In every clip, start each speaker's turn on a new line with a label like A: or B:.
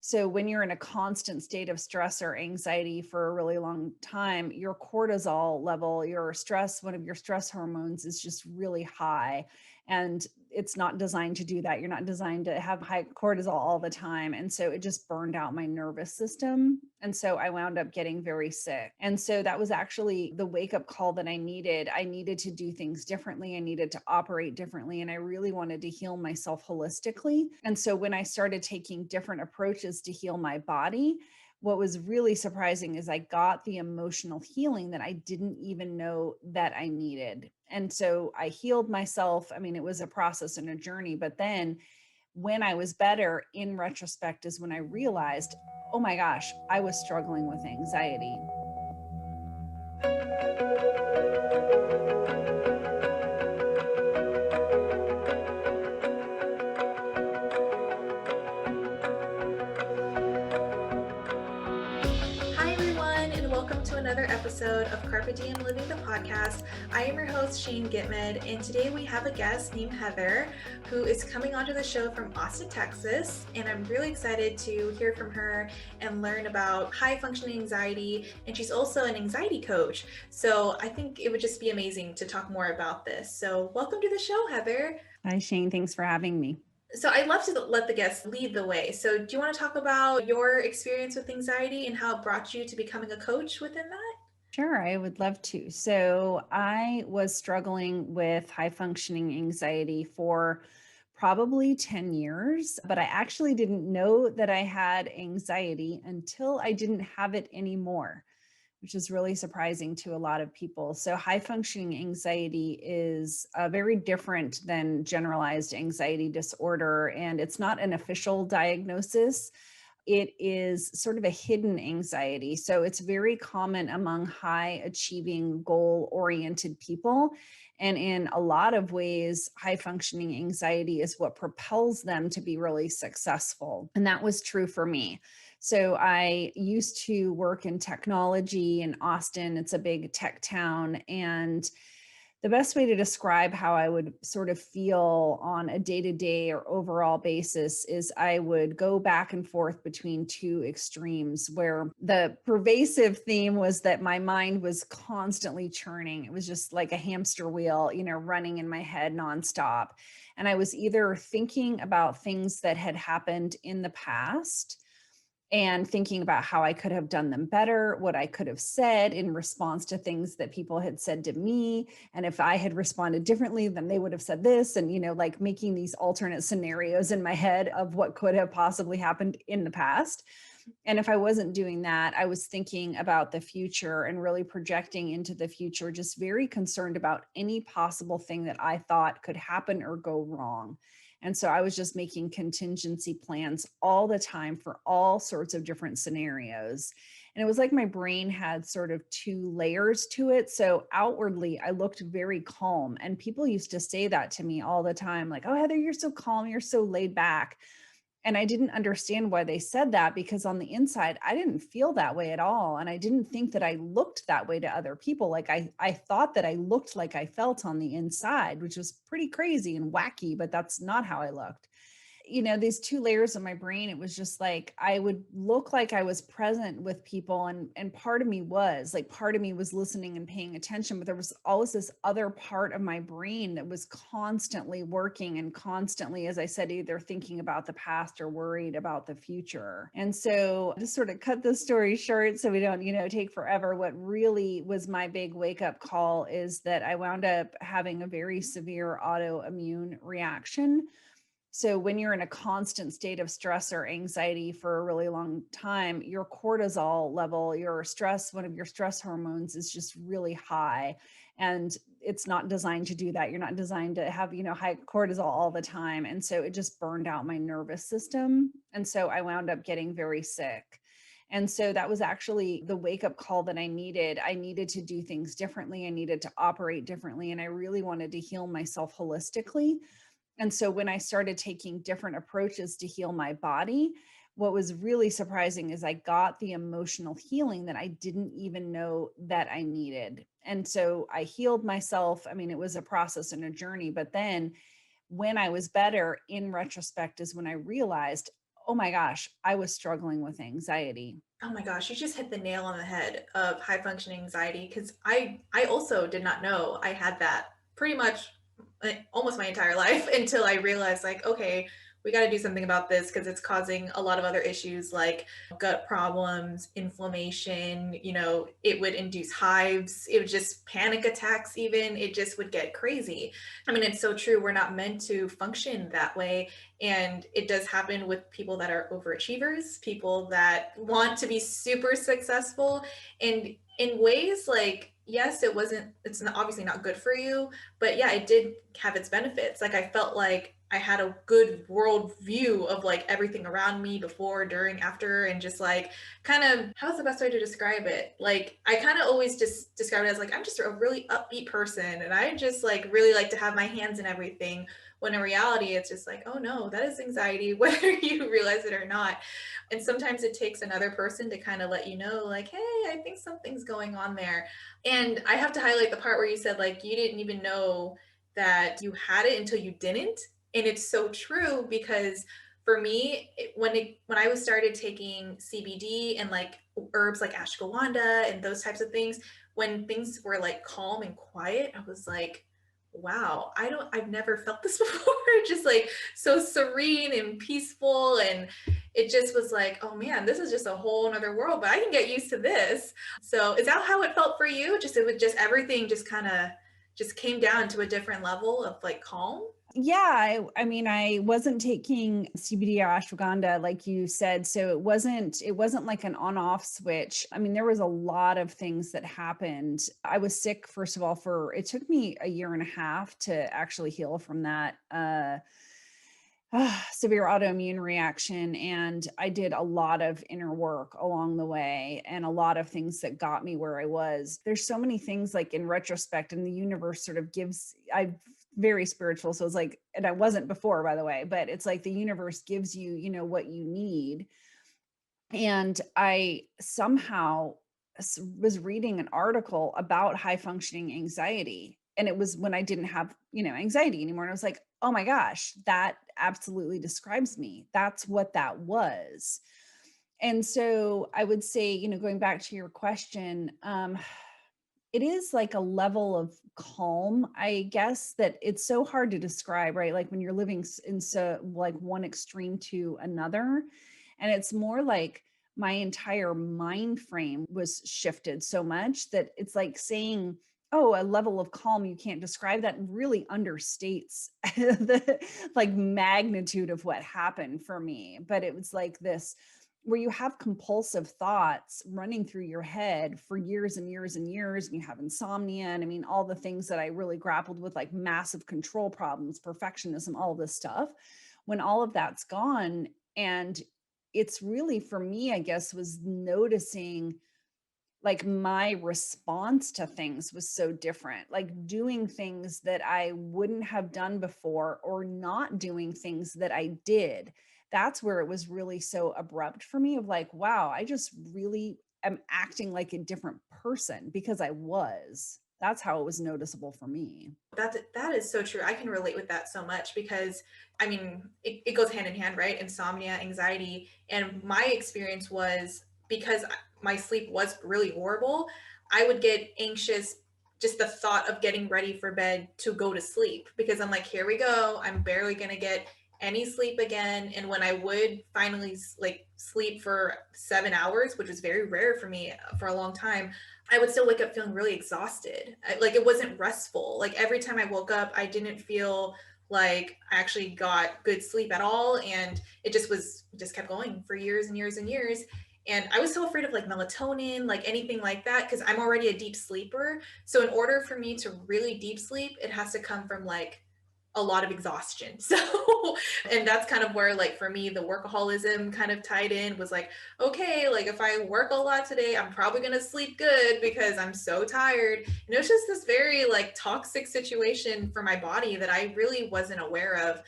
A: So when you're in a constant state of stress or anxiety for a really long time, your cortisol level, your stress, one of your stress hormones is just really high. And it's not designed to do that. You're not designed to have high cortisol all the time. And so it just burned out my nervous system. And so I wound up getting very sick. And so that was actually the wake up call that I needed. I needed to do things differently. I needed to operate differently. And I really wanted to heal myself holistically. And so when I started taking different approaches to heal my body, what was really surprising is I got the emotional healing that I didn't even know that I needed. And so I healed myself. I mean, it was a process and a journey, but then when I was better in retrospect is when I realized, oh my gosh, I was struggling with anxiety.
B: Hi, everyone, and welcome to another episode of Carpe Diem Living the Podcast. I am your host, Shane Gitmed, and today we have a guest named Heather, who is coming onto the show from Austin, Texas, and I'm really excited to hear from her and learn about high-functioning anxiety, and she's also an anxiety coach, so I think it would just be amazing to talk more about this. So welcome to the show, Heather.
A: Hi, Shane. Thanks for having me.
B: So I'd love to let the guests lead the way. So do you want to talk about your experience with anxiety and how it brought you to becoming a coach within that?
A: Sure, I would love to. So, I was struggling with high functioning anxiety for probably 10 years, but I actually didn't know that I had anxiety until I didn't have it anymore, which is really surprising to a lot of people. So, high functioning anxiety is very different than generalized anxiety disorder, and it's not an official diagnosis. It is sort of a hidden anxiety. So it's very common among high achieving, goal oriented people. And in a lot of ways, high functioning anxiety is what propels them to be really successful. And that was true for me. So I used to work in technology in Austin. It's a big tech town. And the best way to describe how I would sort of feel on a day-to-day or overall basis is I would go back and forth between two extremes where the pervasive theme was that my mind was constantly churning. It was just like a hamster wheel, running in my head nonstop. And I was either thinking about things that had happened in the past and thinking about how I could have done them better, what I could have said in response to things that people had said to me. And if I had responded differently, then they would have said this. And, like making these alternate scenarios in my head of what could have possibly happened in the past. And if I wasn't doing that, I was thinking about the future and really projecting into the future, just very concerned about any possible thing that I thought could happen or go wrong. And so I was just making contingency plans all the time for all sorts of different scenarios. And it was like my brain had sort of two layers to it. So outwardly, I looked very calm. And people used to say that to me all the time, like, oh, Heather, you're so calm, you're so laid back. And I didn't understand why they said that, because on the inside, I didn't feel that way at all. And I didn't think that I looked that way to other people. Like I thought that I looked like I felt on the inside, which was pretty crazy and wacky, but that's not how I looked. These two layers of my brain, it was just like I would look like I was present with people, and part of me was listening and paying attention, but there was always this other part of my brain that was constantly working and constantly, as I said, either thinking about the past or worried about the future. And so just sort of cut this story short so we don't take forever. What really was my big wake up call is that I wound up having a very severe autoimmune reaction. So when you're in a constant state of stress or anxiety for a really long time, your cortisol level, your stress, one of your stress hormones is just really high. And it's not designed to do that. You're not designed to have, high cortisol all the time. And so it just burned out my nervous system. And so I wound up getting very sick. And so that was actually the wake up call that I needed. I needed to do things differently. I needed to operate differently. And I really wanted to heal myself holistically. And so when I started taking different approaches to heal my body, what was really surprising is I got the emotional healing that I didn't even know that I needed. And so I healed myself. I mean, it was a process and a journey, but then when I was better in retrospect is when I realized, oh my gosh, I was struggling with anxiety.
B: Oh my gosh, you just hit the nail on the head of high functioning anxiety because I also did not know I had that pretty much almost my entire life until I realized like, okay, we got to do something about this because it's causing a lot of other issues like gut problems, inflammation, it would induce hives, it would just panic attacks even, it just would get crazy. I mean, it's so true. We're not meant to function that way. And it does happen with people that are overachievers, people that want to be super successful. And in ways like, yes, it's not, obviously not good for you, but yeah, it did have its benefits. Like I felt like I had a good world view of like everything around me before, during, after, and just like kind of, how's the best way to describe it? Like I kind of always just describe it as like I'm just a really upbeat person and I just like really like to have my hands in everything, when in reality it's just like, oh no, that is anxiety whether you realize it or not. And sometimes it takes another person to kind of let you know like, hey, I think something's going on there. And I have to highlight the part where you said like you didn't even know that you had it until you didn't. And it's so true because for me, when I was started taking CBD and like herbs like ashwagandha and those types of things, when things were like calm and quiet, I was like, wow, I've never felt this before. Just like so serene and peaceful. And it just was like, oh man, this is just a whole nother world, but I can get used to this. So is that how it felt for you? Just, it would just, everything just kind of just came down to a different level of like calm.
A: Yeah, I mean, I wasn't taking CBD or ashwagandha like you said, so it wasn't like an on-off switch. I mean, there was a lot of things that happened. I was sick, first of all, it took me a year and a half to actually heal from that severe autoimmune reaction. And I did a lot of inner work along the way and a lot of things that got me where I was. There's so many things like in retrospect, and the universe sort of I'm very spiritual. So it's like, and I wasn't before, by the way, but it's like the universe gives you, what you need. And I somehow was reading an article about high functioning anxiety. And it was when I didn't have, anxiety anymore. And I was like, oh my gosh, that absolutely describes me. That's what that was. And so I would say, going back to your question, it is like a level of calm, I guess, that it's so hard to describe, right? Like when you're living in so like one extreme to another. And it's more like my entire mind frame was shifted so much that it's like saying, oh, a level of calm, you can't describe that, really understates the like magnitude of what happened for me. But it was like this where you have compulsive thoughts running through your head for years and years and years, and you have insomnia. And I mean, all the things that I really grappled with, like massive control problems, perfectionism, all this stuff, when all of that's gone. And it's really, for me, I guess, was noticing like my response to things was so different, like doing things that I wouldn't have done before or not doing things that I did. That's where it was really so abrupt for me, of like, wow, I just really am acting like a different person because I was. That's how it was noticeable for me.
B: That is so true. I can relate with that so much because I mean it goes hand in hand, right? Insomnia, anxiety. And my experience was because my sleep was really horrible, I would get anxious just the thought of getting ready for bed to go to sleep because I'm like, here we go. I'm barely gonna get any sleep again. And when I would finally like sleep for 7 hours, which was very rare for me for a long time, I would still wake up feeling really exhausted. Like it wasn't restful. Like every time I woke up, I didn't feel like I actually got good sleep at all. And it just kept going for years and years and years. And I was so afraid of like melatonin, like anything like that, because I'm already a deep sleeper. So in order for me to really deep sleep, it has to come from like a lot of exhaustion. So, and that's kind of where, like, for me, the workaholism kind of tied in, was like, okay, like if I work a lot today, I'm probably going to sleep good because I'm so tired. And it was just this very like toxic situation for my body that I really wasn't aware of.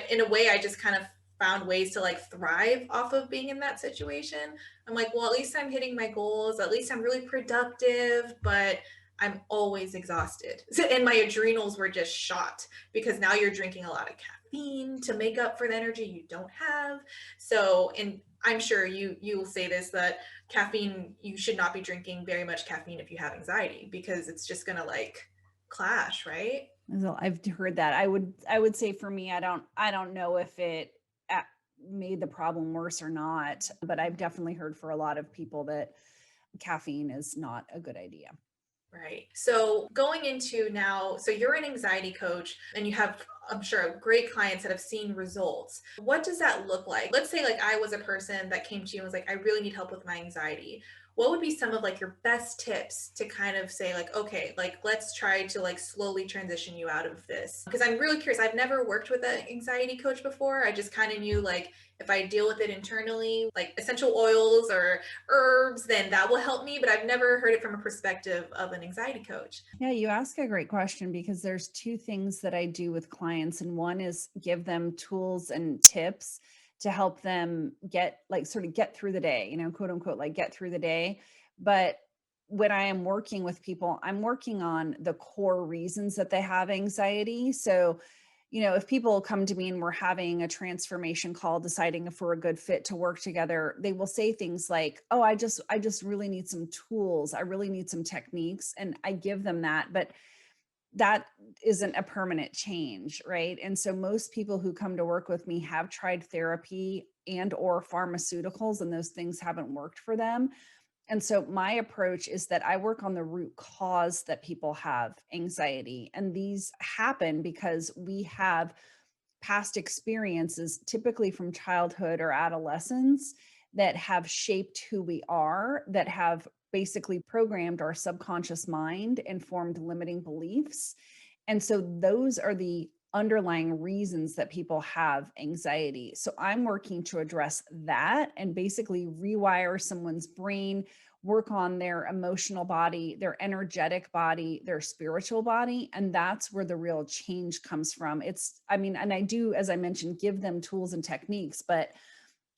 B: In a way, I just kind of found ways to like thrive off of being in that situation. I'm like, well, at least I'm hitting my goals. At least I'm really productive, but I'm always exhausted. And my adrenals were just shot because now you're drinking a lot of caffeine to make up for the energy you don't have. So, and I'm sure you will say this, that caffeine, you should not be drinking very much caffeine if you have anxiety, because it's just gonna like clash, right?
A: So I've heard that. I would say for me, I don't know if it made the problem worse or not, but I've definitely heard for a lot of people that caffeine is not a good idea.
B: Right. So going into now, so you're an anxiety coach and you have, I'm sure, great clients that have seen results. What does that look like? Let's say like I was a person that came to you and was like, I really need help with my anxiety. What would be some of like your best tips to kind of say like, okay, like let's try to like slowly transition you out of this? Because I'm really curious. I've never worked with an anxiety coach before. I just kind of knew like if I deal with it internally, like essential oils or herbs, then that will help me. But I've never heard it from a perspective of an anxiety coach.
A: Yeah, you ask a great question because there's two things that I do with clients, and one is give them tools and tips to help them get like sort of get through the day, quote unquote, like get through the day. But when I am working with people, I'm working on the core reasons that they have anxiety. So, if people come to me and we're having a transformation call, deciding if we're a good fit to work together, they will say things like, "Oh, I just really need some tools. I really need some techniques." And I give them that, but that isn't a permanent change, right? And so most people who come to work with me have tried therapy and or pharmaceuticals, and those things haven't worked for them. And so my approach is that I work on the root cause that people have anxiety. And these happen because we have past experiences, typically from childhood or adolescence, that have shaped who we are, that have basically programmed our subconscious mind and formed limiting beliefs. And so those are the underlying reasons that people have anxiety. So I'm working to address that and basically rewire someone's brain, work on their emotional body, their energetic body, their spiritual body. And that's where the real change comes from. And I do, as I mentioned, give them tools and techniques, but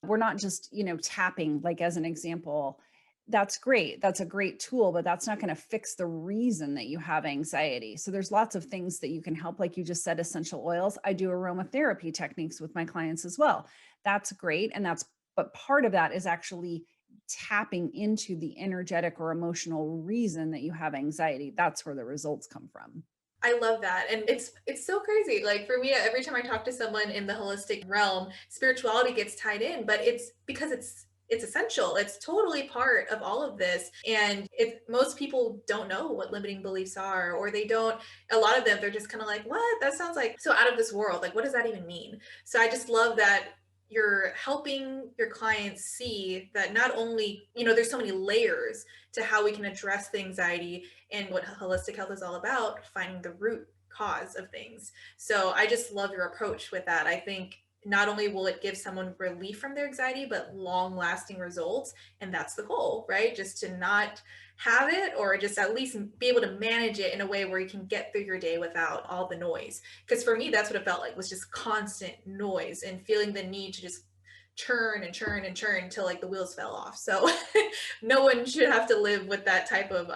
A: we're not just, tapping, like as an example. That's great. That's a great tool, but that's not going to fix the reason that you have anxiety. So there's lots of things that you can help. Like you just said, essential oils. I do aromatherapy techniques with my clients as well. That's great. But part of that is actually tapping into the energetic or emotional reason that you have anxiety. That's where the results come from.
B: I love that. And it's so crazy. Like for me, every time I talk to someone in the holistic realm, spirituality gets tied in, but it's because it's essential. It's totally part of all of this. And if most people don't know what limiting beliefs are, or they don't, a lot of them, they're just kind of like, what? That sounds like so out of this world. Like, what does that even mean? So I just love that you're helping your clients see that not only, there's so many layers to how we can address the anxiety and what holistic health is all about, finding the root cause of things. So I just love your approach with that. I think not only will it give someone relief from their anxiety, but long lasting results. And that's the goal, right? Just to not have it, or just at least be able to manage it in a way where you can get through your day without all the noise. Because for me, that's what it felt like, was just constant noise and feeling the need to just churn and churn and churn until like the wheels fell off. So no one should have to live with that type of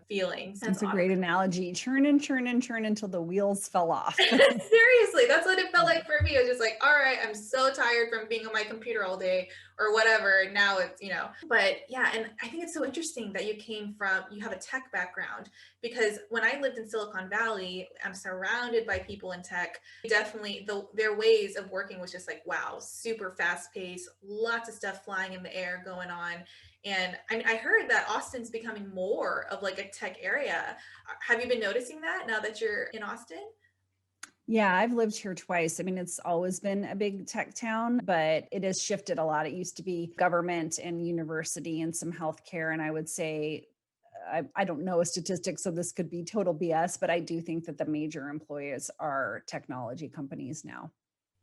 B: feeling. That's
A: It's a
B: awesome.
A: great analogy. Churn and churn and churn until the wheels fell off.
B: Seriously, that's what it felt like for me. It was just like, all right, I'm so tired from being on my computer all day or whatever. Now it's. But yeah, and I think it's so interesting that you have a tech background, because when I lived in Silicon Valley, I'm surrounded by people in tech. Definitely their ways of working was just like, wow, super fast paced, lots of stuff flying in the air going on. And I mean, I heard that Austin's becoming more of like a tech area. Have you been noticing that now that you're in Austin?
A: Yeah, I've lived here twice. I mean, it's always been a big tech town, but it has shifted a lot. It used to be government and university and some healthcare. And I would say, I don't know a statistic, so this could be total BS, but I do think that the major employers are technology companies now.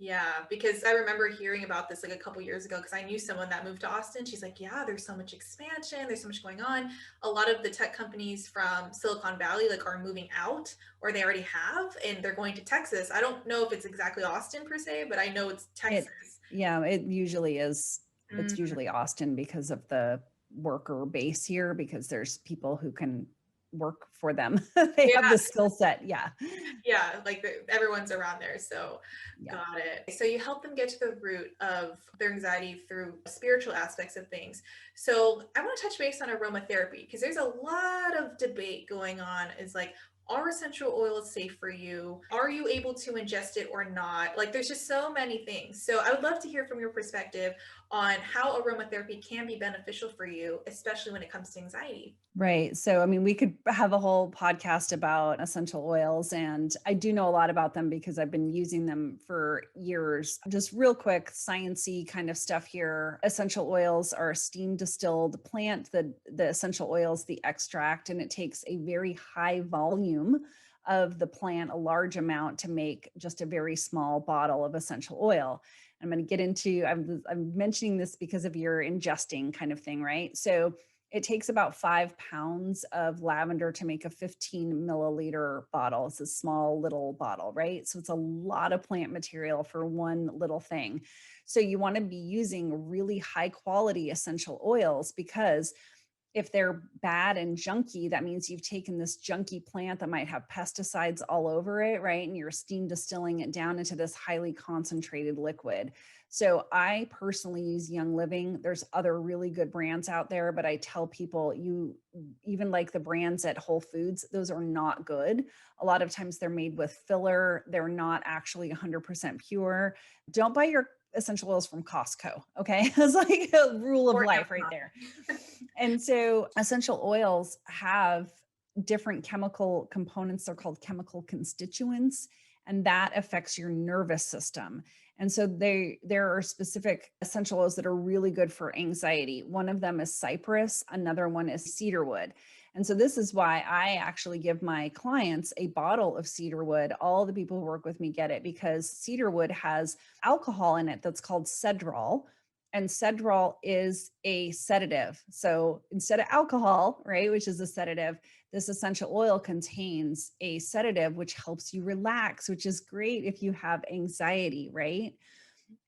B: Yeah, because I remember hearing about this like a couple years ago, because I knew someone that moved to Austin. She's like, yeah, there's so much expansion, there's so much going on. A lot of the tech companies from Silicon Valley like are moving out, or they already have, and they're going to Texas. I don't know if it's exactly Austin per se, but I know it's
A: It,
B: Texas.
A: yeah, it usually is. It's
B: Mm,
A: usually Austin because of the worker base here, because there's people who can work for them. They have
B: Yeah.
A: the skill set. Yeah.
B: Yeah, like everyone's around there. So
A: Yeah.
B: got it. So you help them get to the root of their anxiety through spiritual aspects of things. So I want to touch base on aromatherapy because there's a lot of debate going on. Is like, are essential oils safe for you? Are you able to ingest it or not? Like, there's just so many things. So I would love to hear from your perspective on how aromatherapy can be beneficial for you, especially when it comes to anxiety.
A: Right. So, I mean, we could have a whole podcast about essential oils, and I do know a lot about them because I've been using them for years. Just real quick, sciencey kind of stuff here. Essential oils are a steam distilled plant, the essential oils, the extract, and it takes a very high volume of the plant, a large amount to make just a very small bottle of essential oil. I'm going to get into, I'm mentioning this because of your ingesting kind of thing, right? So it takes about 5 pounds of lavender to make a 15 milliliter bottle. It's a small little bottle, right? So it's a lot of plant material for one little thing. So you want to be using really high quality essential oils because if they're bad and junky, that means you've taken this junky plant that might have pesticides all over it, right? And you're steam distilling it down into this highly concentrated liquid. So I personally use Young Living. There's other really good brands out there, but I tell people you even like the brands at Whole Foods, those are not good. A lot of times they're made with filler. They're not actually 100% pure. Don't buy your essential oils from Costco. Okay. It's like a rule of
B: Or
A: life right there. And so essential oils have different chemical components. They're called chemical constituents, and that affects your nervous system. And so there are specific essential oils that are really good for anxiety. One of them is cypress, another one is cedarwood. And so this is why I actually give my clients a bottle of cedarwood. All the people who work with me get it because cedarwood has alcohol in it that's called cedrol, and cedrol is a sedative. So instead of alcohol, right, which is a sedative, this essential oil contains a sedative, which helps you relax, which is great if you have anxiety, right?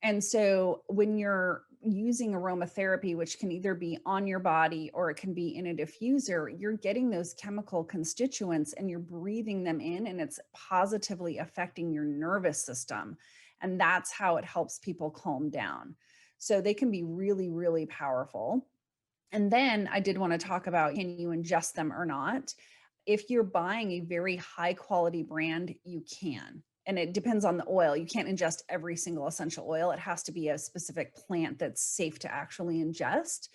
A: And so when you're using aromatherapy, which can either be on your body or it can be in a diffuser, you're getting those chemical constituents and you're breathing them in, and it's positively affecting your nervous system. And that's how it helps people calm down. So they can be really, really powerful. And then I did want to talk about, can you ingest them or not? If you're buying a very high quality brand, you can. And it depends on the oil. You can't ingest every single essential oil. It has to be a specific plant that's safe to actually ingest.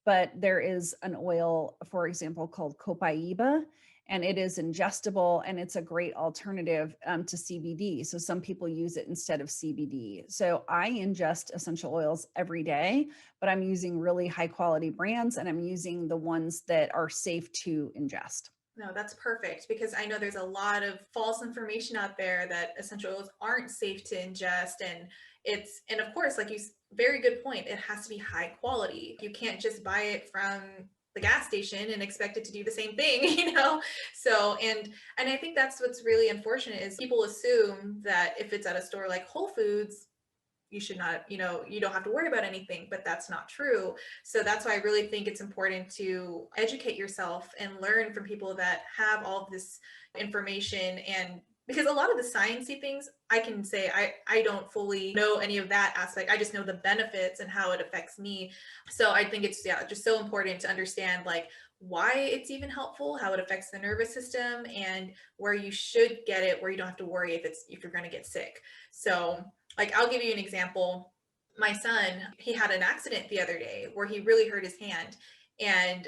A: But there is an oil, for example, called copaiba, and it is ingestible and it's a great alternative to CBD. So some people use it instead of CBD. So I ingest essential oils every day, but I'm using really high quality brands and I'm using the ones that are safe to ingest.
B: No, that's perfect because I know there's a lot of false information out there that essential oils aren't safe to ingest. And of course, like very good point, it has to be high quality. You can't just buy it from the gas station and expect it to do the same thing, you know? So, and I think that's what's really unfortunate is people assume that if it's at a store like Whole Foods, you should not, you don't have to worry about anything, but that's not true. So that's why I really think it's important to educate yourself and learn from people that have all of this information. And because a lot of the sciencey things, I can say I don't fully know any of that aspect. I just know the benefits and how it affects me. So I think it's just so important to understand like why it's even helpful, how it affects the nervous system, and where you should get it, where you don't have to worry if you're going to get sick. So like, I'll give you an example. My son, he had an accident the other day where he really hurt his hand. And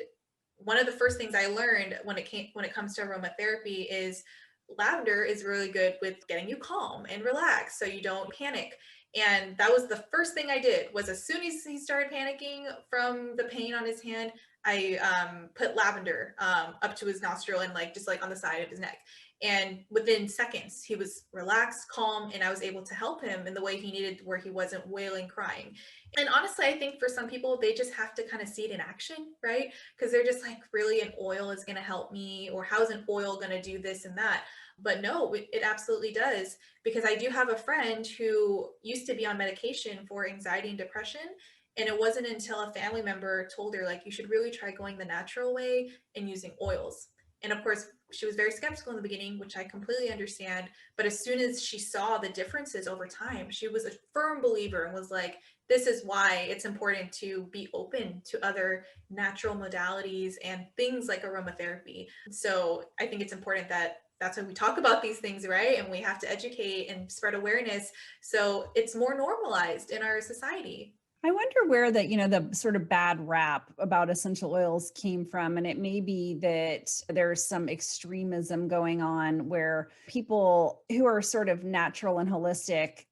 B: one of the first things I learned when it comes to aromatherapy is lavender is really good with getting you calm and relaxed so you don't panic. And that was the first thing I did was as soon as he started panicking from the pain on his hand, I put lavender up to his nostril and like just like on the side of his neck. And within seconds, he was relaxed, calm, and I was able to help him in the way he needed where he wasn't wailing, crying. And honestly, I think for some people, they just have to kind of see it in action, right? Because they're just like, really, an oil is going to help me, or how's an oil going to do this and that? But no, it absolutely does. Because I do have a friend who used to be on medication for anxiety and depression. And it wasn't until a family member told her, like, you should really try going the natural way and using oils. And of course, she was very skeptical in the beginning, which I completely understand. But as soon as she saw the differences over time, she was a firm believer and was like, this is why it's important to be open to other natural modalities and things like aromatherapy. So I think it's important that that's why we talk about these things, right? And we have to educate and spread awareness so it's more normalized in our society.
A: I wonder where the sort of bad rap about essential oils came from. And it may be that there's some extremism going on where people who are sort of natural and holistic,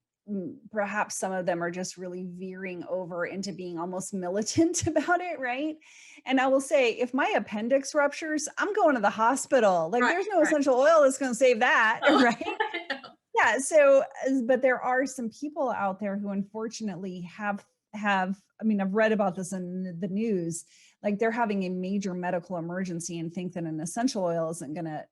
A: perhaps some of them are just really veering over into being almost militant about it, right? And I will say, if my appendix ruptures, I'm going to the hospital. Like,
B: Right,
A: there's no
B: right.
A: essential oil that's going to save that,
B: Oh,
A: right? Yeah, so but there are some people out there who unfortunately have I mean, I've read about this in the news, like they're having a major medical emergency and think that an essential oil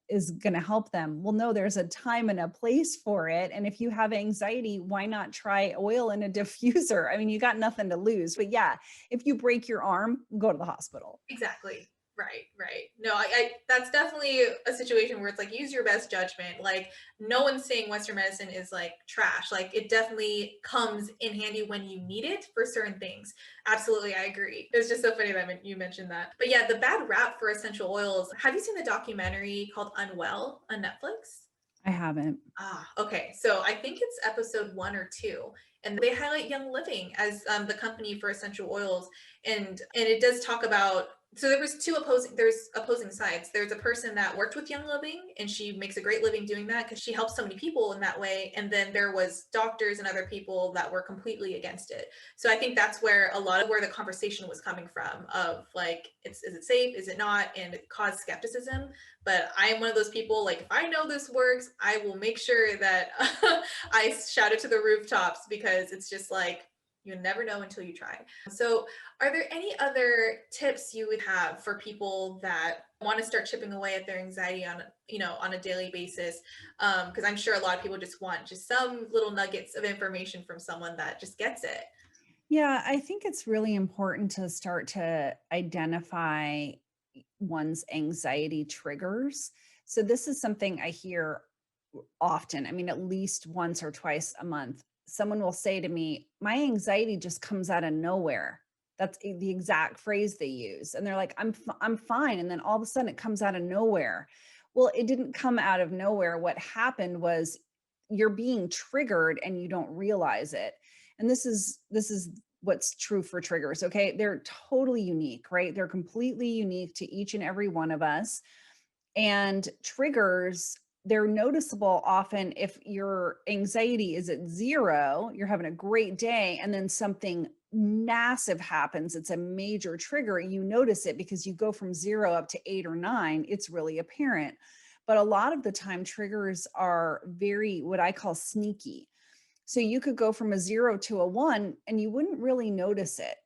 A: is gonna help them. Well, no, there's a time and a place for it. And if you have anxiety, why not try oil in a diffuser? I mean, you got nothing to lose. But yeah, if you break your arm, go to the hospital.
B: exactly. Right, right. No, that's definitely a situation where it's like use your best judgment. Like no one's saying Western medicine is like trash. Like it definitely comes in handy when you need it for certain things. Absolutely, I agree. It's just so funny that you mentioned that. But yeah, the bad rap for essential oils. Have you seen the documentary called Unwell on Netflix?
A: I haven't.
B: Ah, okay. So I think it's episode 1 or 2, and they highlight Young Living as the company for essential oils, and it does talk about. So there's opposing sides. There's a person that worked with Young Living, and she makes a great living doing that because she helps so many people in that way. And then there was doctors and other people that were completely against it. So I think that's where a lot of where the conversation was coming from of like, is it safe? Is it not? And it caused skepticism. But I am one of those people, like, if I know this works, I will make sure that I shout it to the rooftops because it's just like, you never know until you try. So, are there any other tips you would have for people that want to start chipping away at their anxiety on, on a daily basis? Because I'm sure a lot of people just want just some little nuggets of information from someone that just gets it.
A: Yeah, I think it's really important to start to identify one's anxiety triggers. So this is something I hear often. I mean, at least once or twice a month. Someone will say to me, "My anxiety just comes out of nowhere." That's the exact phrase they use. And they're like, I'm fine." And then all of a sudden it comes out of nowhere. Well, it didn't come out of nowhere. What happened was you're being triggered and you don't realize it. And this is what's true for triggers, okay? They're totally unique, right? They're completely unique to each and every one of us. And triggers, they're noticeable often if your anxiety is at zero, you're having a great day, and then something massive happens. It's a major trigger. You notice it because you go from 0 up to 8 or 9. It's really apparent. But a lot of the time, triggers are very, what I call sneaky. So you could go from a 0 to a 1 and you wouldn't really notice it.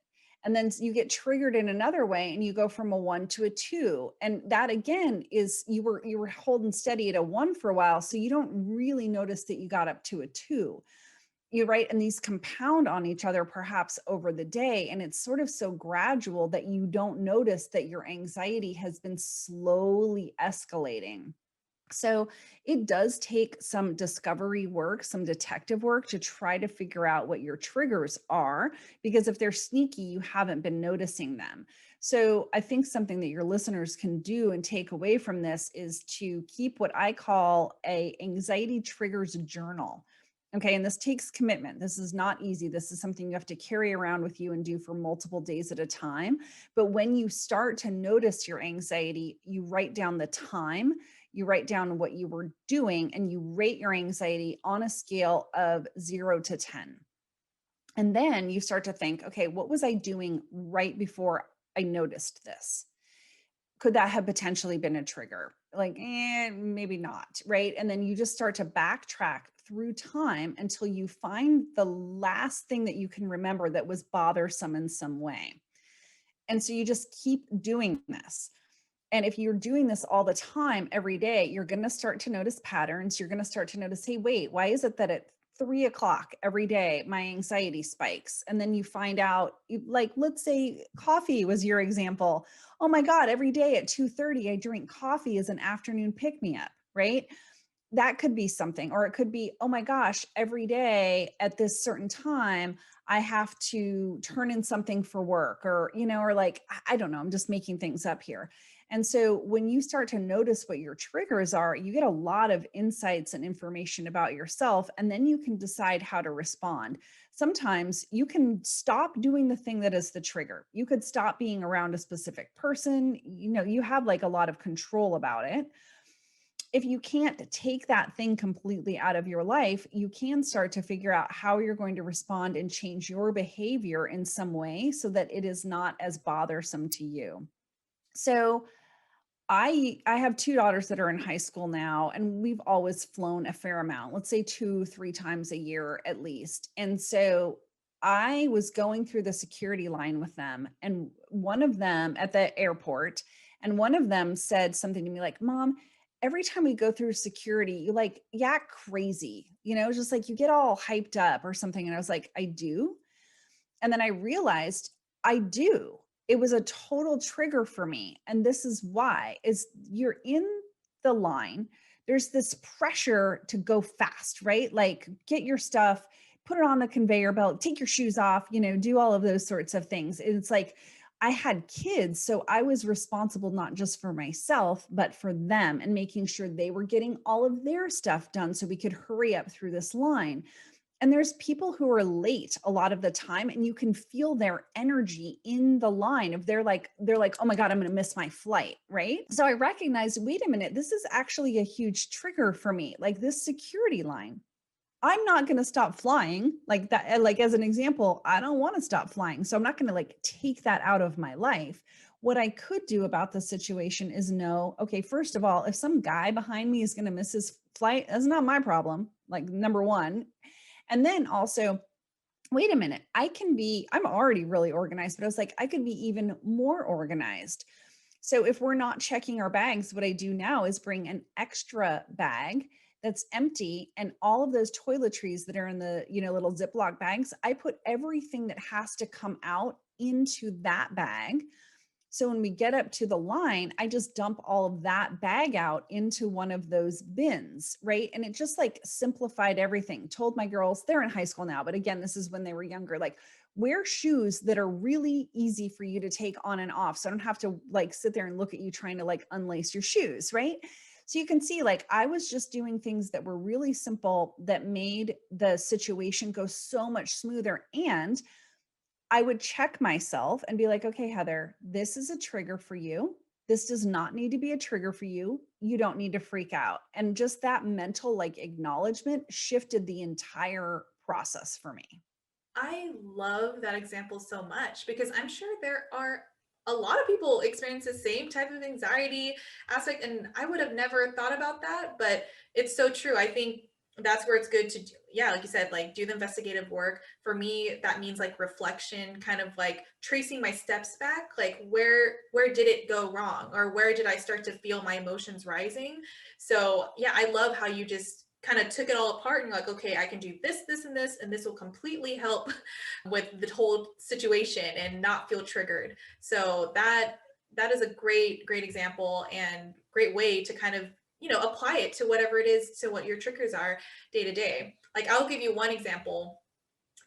A: And then you get triggered in another way and you go from a 1 to a 2. And that again is you were holding steady at a 1 for a while, so you don't really notice that you got up to a 2. You're right. And these compound on each other perhaps over the day. And it's sort of so gradual that you don't notice that your anxiety has been slowly escalating. So it does take some discovery work, some detective work to try to figure out what your triggers are, because if they're sneaky, you haven't been noticing them. So I think something that your listeners can do and take away from this is to keep what I call a anxiety triggers journal. Okay, and this takes commitment. This is not easy. This is something you have to carry around with you and do for multiple days at a time. But when you start to notice your anxiety, you write down the time, you write down what you were doing, and you rate your anxiety on a scale of 0 to 10. And then you start to think, okay, what was I doing right before I noticed this? Could that have potentially been a trigger? Like, maybe not, right? And then you just start to backtrack through time until you find the last thing that you can remember that was bothersome in some way. And so you just keep doing this. And if you're doing this all the time, every day, you're going to start to notice patterns. You're going to start to notice, hey, wait, why is it that at 3 o'clock every day, my anxiety spikes. And then you find out, like, let's say coffee was your example. Oh my God, every day at 2:30, I drink coffee as an afternoon pick me up, right? That could be something. Or it could be, oh my gosh, every day at this certain time I have to turn in something for work, or or like, I don't know, I'm just making things up here. And so when you start to notice what your triggers are, you get a lot of insights and information about yourself, and then you can decide how to respond. Sometimes you can stop doing the thing that is the trigger. You could stop being around a specific person. You have like a lot of control about it. If you can't take that thing completely out of your life, you can start to figure out how you're going to respond and change your behavior in some way so that it is not as bothersome to you. So, I have two daughters that are in high school now, and we've always flown a fair amount, let's say 2, 3 times a year at least. And so I was going through the security line with them, and one of them at the airport, and one of them said something to me like, Mom, every time we go through security, you like yak crazy, just like you get all hyped up or something. And I was like, I do. And then I realized I do. It was a total trigger for me. And this is why is you're in the line. There's this pressure to go fast, right? Like get your stuff, put it on the conveyor belt, take your shoes off, do all of those sorts of things. It's like I had kids, so I was responsible not just for myself, but for them and making sure they were getting all of their stuff done so we could hurry up through this line. And there's people who are late a lot of the time, and you can feel their energy in the line of they're like, oh my God, I'm going to miss my flight. Right. So I recognized, wait a minute, this is actually a huge trigger for me. Like this security line. I'm not going to stop flying like that. Like, as an example, I don't want to stop flying. So I'm not going to like take that out of my life. What I could do about the situation is know, okay, first of all, if some guy behind me is going to miss his flight, that's not my problem. Like, number one. And then also, wait a minute, I'm already really organized, but I was like, I could be even more organized. So if we're not checking our bags, what I do now is bring an extra bag that's empty, and all of those toiletries that are in the, little Ziploc bags, I put everything that has to come out into that bag. So when we get up to the line, I just dump all of that bag out into one of those bins, right? And it just like simplified everything. Told my girls, they're in high school now, but again, this is when they were younger, like wear shoes that are really easy for you to take on and off. So I don't have to like sit there and look at you trying to like unlace your shoes, right? So you can see, like, I was just doing things that were really simple that made the situation go so much smoother. And I would check myself and be like, okay, Heather, this is a trigger for you. This does not need to be a trigger for you. You don't need to freak out. And just that mental like acknowledgement shifted the entire process for me.
B: I love that example so much because I'm sure there are a lot of people experience the same type of anxiety aspect. And I would have never thought about that, but it's so true. I think that's where it's good to do, yeah, like you said, like do the investigative work. For me, that means like reflection, kind of like tracing my steps back, like where did it go wrong, or where did I start to feel my emotions rising? So yeah, I love how you just kind of took it all apart and you're like, okay, I can do this, and this will completely help with the whole situation and not feel triggered. So that is a great example and great way to kind of, apply it to whatever it is, to what your triggers are day to day. Like I'll give you one example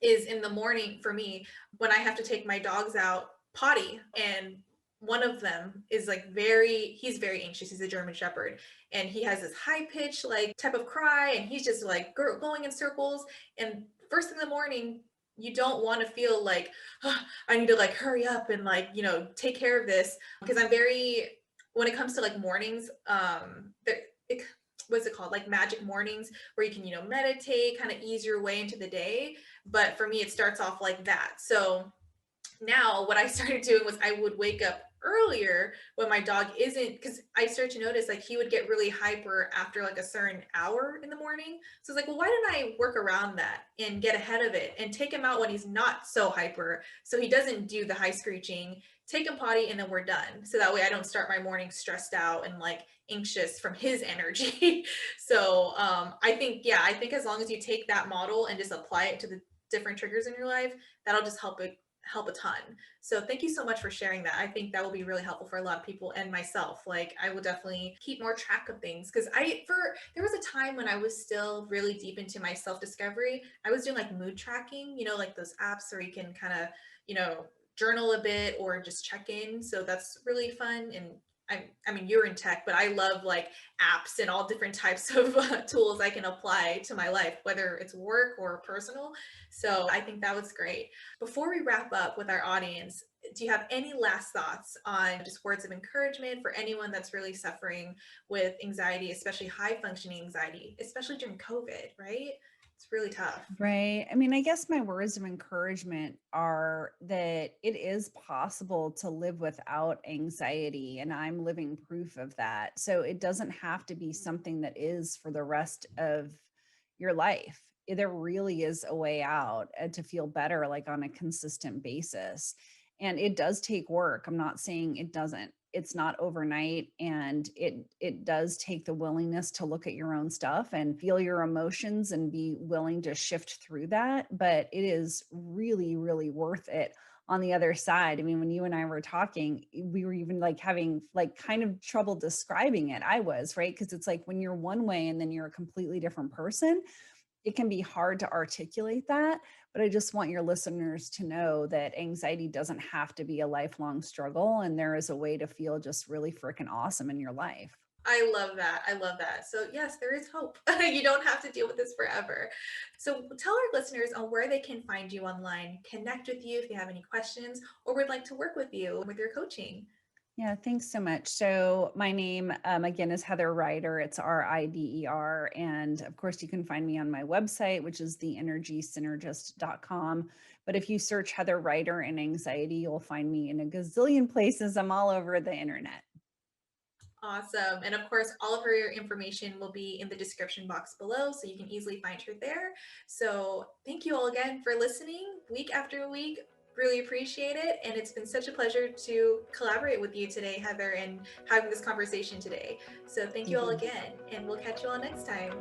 B: is in the morning for me when I have to take my dogs out potty, and one of them is like he's very anxious. He's a German Shepherd, and he has this high pitch like type of cry, and he's just like going in circles. And first in the morning, you don't want to feel like, oh, I need to like hurry up and like, take care of this, because I'm very, when it comes to like mornings, it, what's it called, like magic mornings, where you can, meditate, kind of ease your way into the day. But for me, it starts off like that. So now what I started doing was I would wake up earlier when my dog isn't, because I started to notice like he would get really hyper after like a certain hour in the morning. So it's like, well, why didn't I work around that and get ahead of it and take him out when he's not so hyper, so he doesn't do the high screeching, take him potty and then we're done. So that way I don't start my morning stressed out and like anxious from his energy. So I think, yeah, I think as long as you take that model and just apply it to the different triggers in your life, that'll just help a ton. So thank you so much for sharing that. I think that will be really helpful for a lot of people and myself. Like I will definitely keep more track of things because there was a time when I was still really deep into my self-discovery. I was doing like mood tracking, like those apps where you can kind of, you know, journal a bit or just check in. So that's really fun. And I mean, you're in tech, but I love like apps and all different types of tools I can apply to my life, whether it's work or personal. So I think that was great. Before we wrap up with our audience, do you have any last thoughts on just words of encouragement for anyone that's really suffering with anxiety, especially high functioning anxiety, especially during COVID, right? It's really tough.
A: Right. I mean, I guess my words of encouragement are that it is possible to live without anxiety, and I'm living proof of that. So it doesn't have to be something that is for the rest of your life. There really is a way out to feel better, like on a consistent basis. And it does take work. I'm not saying it doesn't. It's not overnight, and it does take the willingness to look at your own stuff and feel your emotions and be willing to shift through that, but it is really really worth it on the other side. I mean, when you and I were talking, we were even like having like kind of trouble describing it. I was, right? Because it's like when you're one way and then you're a completely different person, it can be hard to articulate that. But I just want your listeners to know that anxiety doesn't have to be a lifelong struggle, and there is a way to feel just really freaking awesome in your life.
B: I love that. I love that. So, yes, there is hope. You don't have to deal with this forever. So, tell our listeners on where they can find you online, connect with you if they have any questions, or would like to work with you with your coaching.
A: Yeah, thanks so much. So my name, again, is Heather Ryder. It's Rider. And of course, you can find me on my website, which is theenergysynergist.com. But if you search Heather Ryder and anxiety, you'll find me in a gazillion places. I'm all over the internet.
B: Awesome. And of course, all of her information will be in the description box below, so you can easily find her there. So, thank you all again for listening week after week. Really appreciate it. And it's been such a pleasure to collaborate with you today, Heather, and having this conversation today. So, thank you all
A: Mhm.
B: again, and we'll catch you all next time.